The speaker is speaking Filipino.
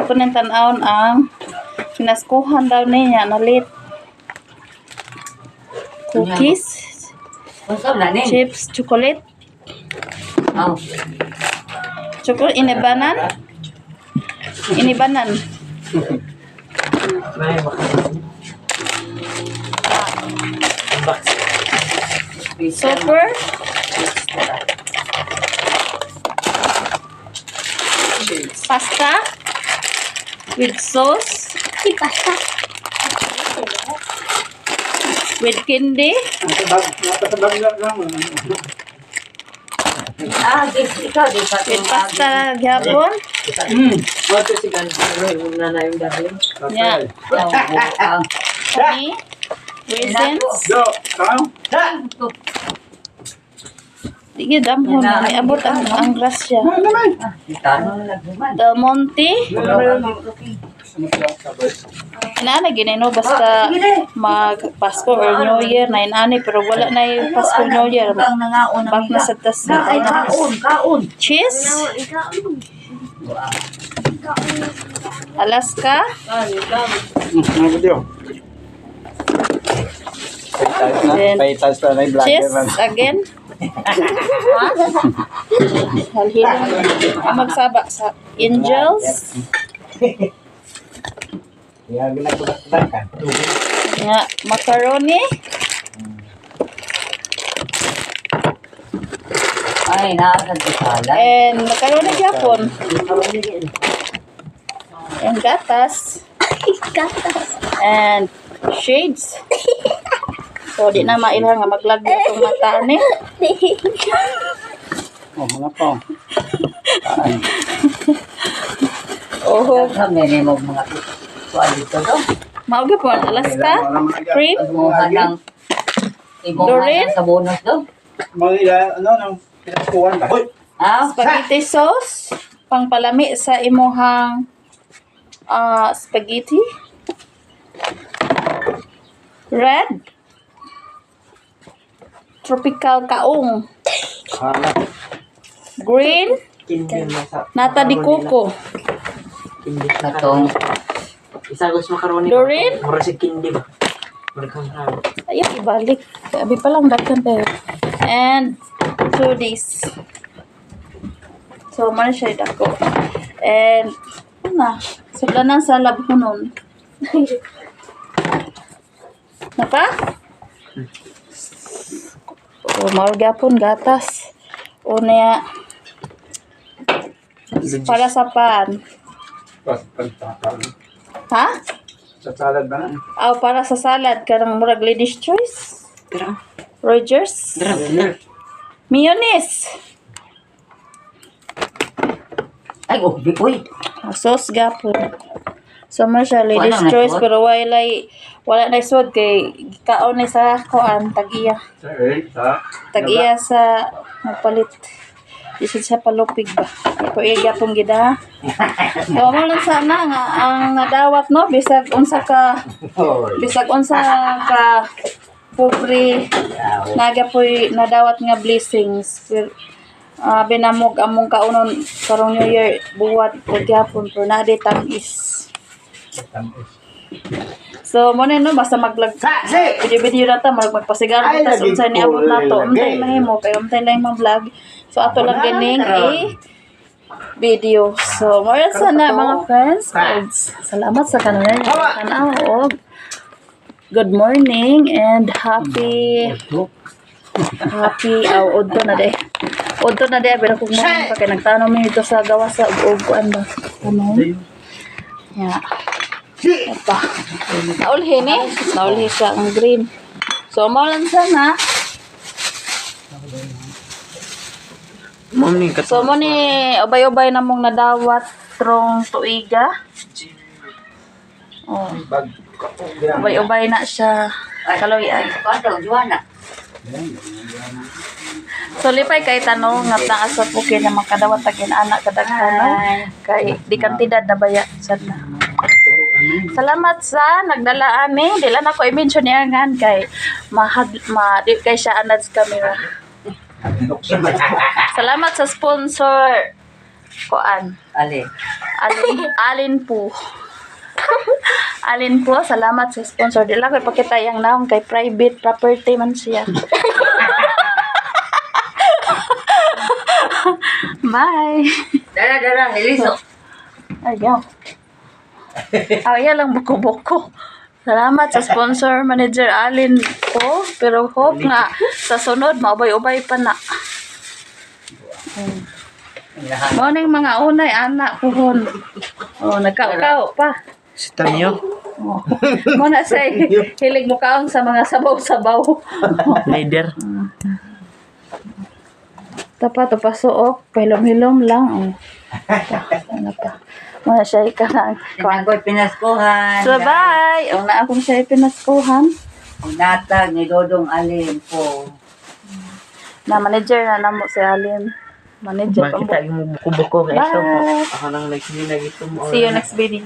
ato nang tan-awon ang pinaskuhan daw niya nalit. Cookies, chips, chocolate. Chocolate inibanan. Inibanan. Super. Pasta with sauce. Pasta. With candy. With pasta gyapon. Yeah. Honey. Raisins. Sige, damhon na. Abot ang grasya. Del Monte. Inaana ginino basta mag-Pasko or New Year na inani pero wala na yung Pasko New Year. Back na sa tas na cheese. Alaska. Then cheese again. Halhilang magsaba sa Angels. Nga, macaroni. And macaroni Japon. And gatas. And shades. So, di na mailhan nga maglagay itong mata ni. Oh, mga pa. Oh, mauga po, Alaska, cream, Dorin, spaghetti sauce, pangpalami sa imuhang spaghetti, red, tropical kaong, green, nata di coco, Dorin, ayun, ibalik. Sabi pa lang, dagkan tayo. And, so this. So, man siya dako. And, ano, suglanan sa labhunon. Napa? O, maulgapon, gatas. O, niya. Para sa pan. Ha? Sa salad ba na? Aw, para sa salad. Karang murag ladies choice. Rogers. Mayonnaise. Ay, uy. Sauce gapon. So, man siya ladies choice. Pero wala na isod kay kaon ni sa kuan tag-iya. Tag-iya sa magpalit. Isod sa palupig ba? Ito gapon gida. So, mo lang sana nga ang nadawat no bisag unsa ka pobre nagapoy nadawat nga blessings. Binamog among kaunon karong New Year buwat pagyapon pero na di tamis. So mo no basta maglag video na ta magpasigar ta sa unsa ni abot nato untay mahimo kay untay lang mag-vlog. So ato lang gining video. So more sana mga friends. Salamat sa kanunay tanaw. Good morning and happy udto na pero kung mo pa kay nagtanong mi dito sa gawa sa kuan ba ano ya apa naulhi siya ang green. So mo lang sana so mo ni ubay-ubay na mong nadawat trong tuiga. Oh. Ubay-ubay na siya kaloyan. So lipay kay tanong nga naa sa puki na makadawat tagin anak kadaghanon kay di kantidad na baya sad na. Salamat sa nagdala ani dila na ko i-mention niyangan kay di kay siya anad sa camera. Salamat sa sponsor kuan. Ali. Alin po. Alin po, salamat sa sponsor. Dila ko ipakita yang naong kay private property man siya. Bye. Dala, hiliso. Ayaw. Ayaw lang buko-buko. Salamat sa sponsor, Manager Alin po. Pero hope nga sa sunod, maubay-ubay pa na. Morning mga unay, anak puhon. Oh, nagkaukaw pa. Si Tanyo. Oh. Muna say, hilig mo kaong sa mga sabaw-sabaw. Leader. Tapat o pasuok, hilom-hilom lang. Oh. Ano pa? Muna siya ikarang. Ako'y pinaskuhan. So bye! O na akong siya pinaskuhan. Ang natag ni Dodong Alin po. Na manager na namo si Alin. Manager pa mo. Makita yung buko-buko. Bye! Ako nang nagsinilagay ito mo. See you next video.